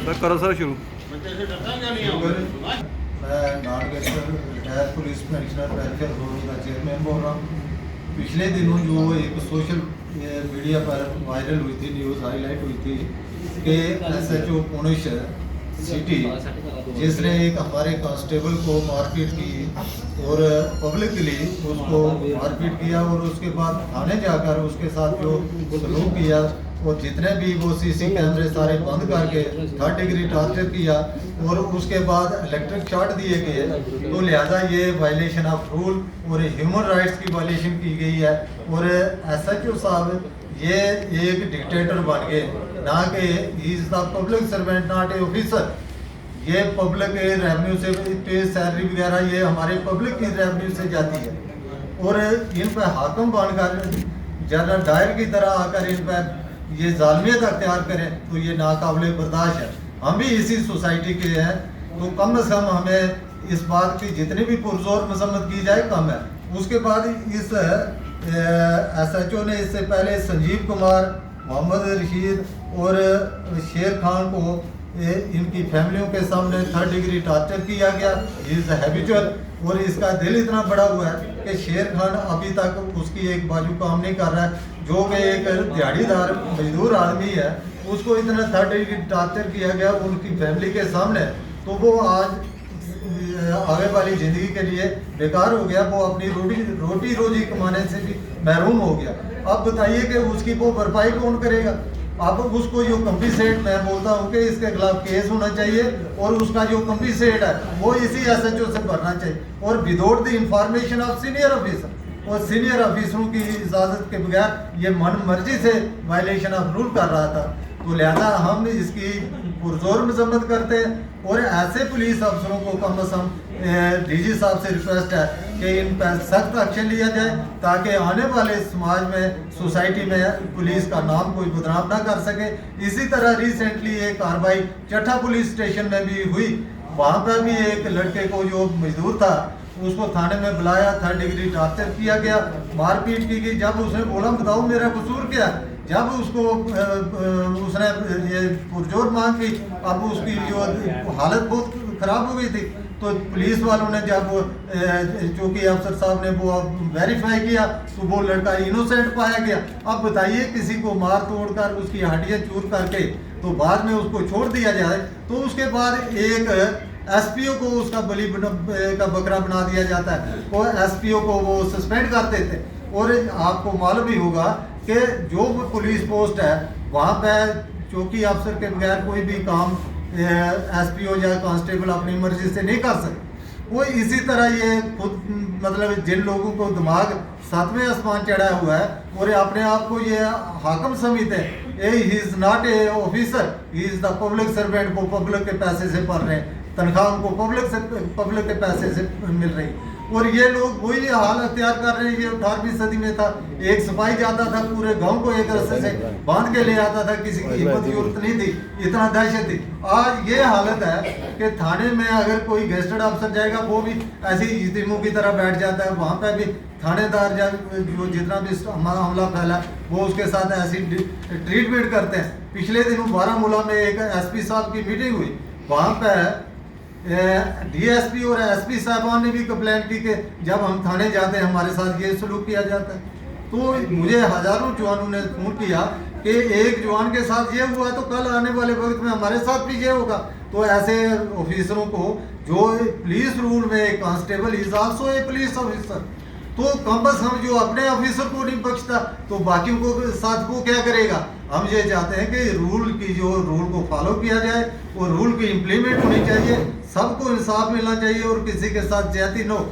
Sir करो sir शुरू। मैं Nadgarh retired police pensioner welfare board का चेयरमैन बोल रहा हूँ। पिछले दिनों जो एक सोशल मीडिया पर वायरल हुई थी, न्यूज़ हाईलाइट हुई थी कि SHO पुणे सिटी जिसने एक हमारे कांस्टेबल को मारपीट की और पब्लिकली उसको मारपीट किया और उसके बाद थाने जाकर उसके साथ जो सलूक किया और जितने भी वो CC कैमरे सारे बंद करके 3rd डिग्री टॉर्चर किया और उसके बाद इलेक्ट्रिक शॉट दिए गए, तो लिहाजा ये वायलेशन ऑफ रूल और ह्यूमन राइट्स की वायलेशन की गई है। और SHO साहब ये एक डिक्टेटर बन गए, ना कि he is the public servant not a officer. ये पब्लिक रेवेन्यू से पे सैलरी वगैरह ये हमारे पब्लिक की रेवेन्यू से जाती है और इन पर हाकम बनकर जनरल डायर की तरह आकर इन पर ये जालमियत अख्तियार करें तो ये नाकाबिले बर्दाश्त है। हम भी इसी सोसाइटी के हैं, तो कम से कम हमें इस बात की जितनी भी पुरजोर मजम्मत की जाए कम है। उसके बाद इस SHO ने इससे पहले संजीव कुमार, मोहम्मद रशीद और शेर खान को इनकी फैमिलियों के सामने 3rd डिग्री टॉर्चर किया गया। इज हैबिचुअल और इसका दिल इतना बड़ा हुआ है कि शेर खान अभी तक उसकी एक बाजू काम नहीं कर रहा है, जो कि एक दिहाड़ीदार मजदूर आदमी है, उसको इतना 3rd डिग्री टॉर्चर किया गया उनकी फैमिली के सामने। तो वो आज आगे वाली ज़िंदगी के लिए बेकार हो गया, वो अपनी रोटी रोजी कमाने से भी महरूम हो गया। अब बताइए कि उसकी वो भरपाई कौन करेगा? अब उसको जो कंपनसेट, मैं बोलता हूँ कि इसके खिलाफ केस होना चाहिए और उसका जो कंपनसेट है वो इसी SHO से भरना चाहिए और without the information of senior officer. और सीनियर ऑफिसरों की इजाज़त के बगैर ये मन मर्जी से वायलेशन ऑफ रूल कर रहा था, तो लिहाजा हम इसकी पुरजोर मजम्मत करते हैं। और ऐसे पुलिस अफसरों को कम अज़ कम DG साहब से रिक्वेस्ट है कि इन पर सख्त एक्शन लिया जाए ताकि आने वाले समाज में, सोसाइटी में पुलिस का नाम कोई बदनाम ना कर सके। इसी तरह रिसेंटली एक कार्रवाई चट्ठा पुलिस स्टेशन में भी हुई, वहाँ पर भी एक लड़के को जो मजदूर था उसको थाने में बुलाया, 3rd डिग्री टॉर्चर किया गया, मारपीट की गई। जब उसने बोला बताओ मेरा कसूर क्या, जब उसको उसने ये पुरजोर मांग की, अब उसकी जो हालत बहुत ख़राब हो गई थी, तो पुलिस वालों ने जब चौकी अफसर साहब ने वो वेरीफाई किया तो वो लड़का इनोसेंट पाया गया। अब बताइए किसी को मार तोड़ कर उसकी हड्डियाँ चूर करके तो बाद में उसको छोड़ दिया जाए, तो उसके बाद एक SPO को उसका बलि का बकरा बना दिया जाता है और SPO को वो सस्पेंड कर देते। और आपको मालूम ही होगा कि जो पुलिस पोस्ट है वहाँ पर चौकी अफसर के बगैर कोई भी काम SPO या कांस्टेबल अपनी मर्जी से नहीं कर सकते। वो इसी तरह ये खुद मतलब जिन लोगों को दिमाग 7वें आसमान चढ़ा हुआ है और अपने आप को ये हाकम समझते हैं, he is not a officer, he is the public servant. वो पब्लिक के पैसे से पढ़ रहे हैं, तनख्वाह उनको पब्लिक के पैसे से मिल रही, और ये लोग वही हाल अख्तियार कर रहे हैं। ये 18वीं सदी में था, एक सिपाही जाता था पूरे गांव को एक रस्ते से बांध के ले आता था, किसी की हिम्मत की जरूरत नहीं थी, इतना दहशत थी। आज ये हालत है कि थाने में अगर कोई गेस्टेड अफसर जाएगा वो भी ऐसी इज्तिमों की तरह बैठ जाता है, वहाँ पर भी थानेदार जो जितना भी हमला फैला वो उसके साथ ऐसी ट्रीटमेंट करते हैं। पिछले दिनों बारामूला में एक SP साहब की मीटिंग हुई, वहाँ पर DSP और SP साहबान ने भी कंप्लेंट की कि जब हम थाने जाते हैं हमारे साथ ये सलूक किया जाता है। तो मुझे हजारों जवानों ने फोन किया कि एक जवान के साथ ये हुआ तो कल आने वाले वक्त में हमारे साथ भी ये होगा। तो ऐसे ऑफिसरों को जो पुलिस रूल में constable is also a police officer, तो कम अज कम जो अपने ऑफिसर को नहीं बख्शता तो बाकियों को साथ को क्या करेगा। हम ये चाहते हैं कि रूल को फॉलो किया जाए और रूल की इम्प्लीमेंट होनी चाहिए, सबको इंसाफ मिलना चाहिए और किसी के साथ ज्यादती न हो।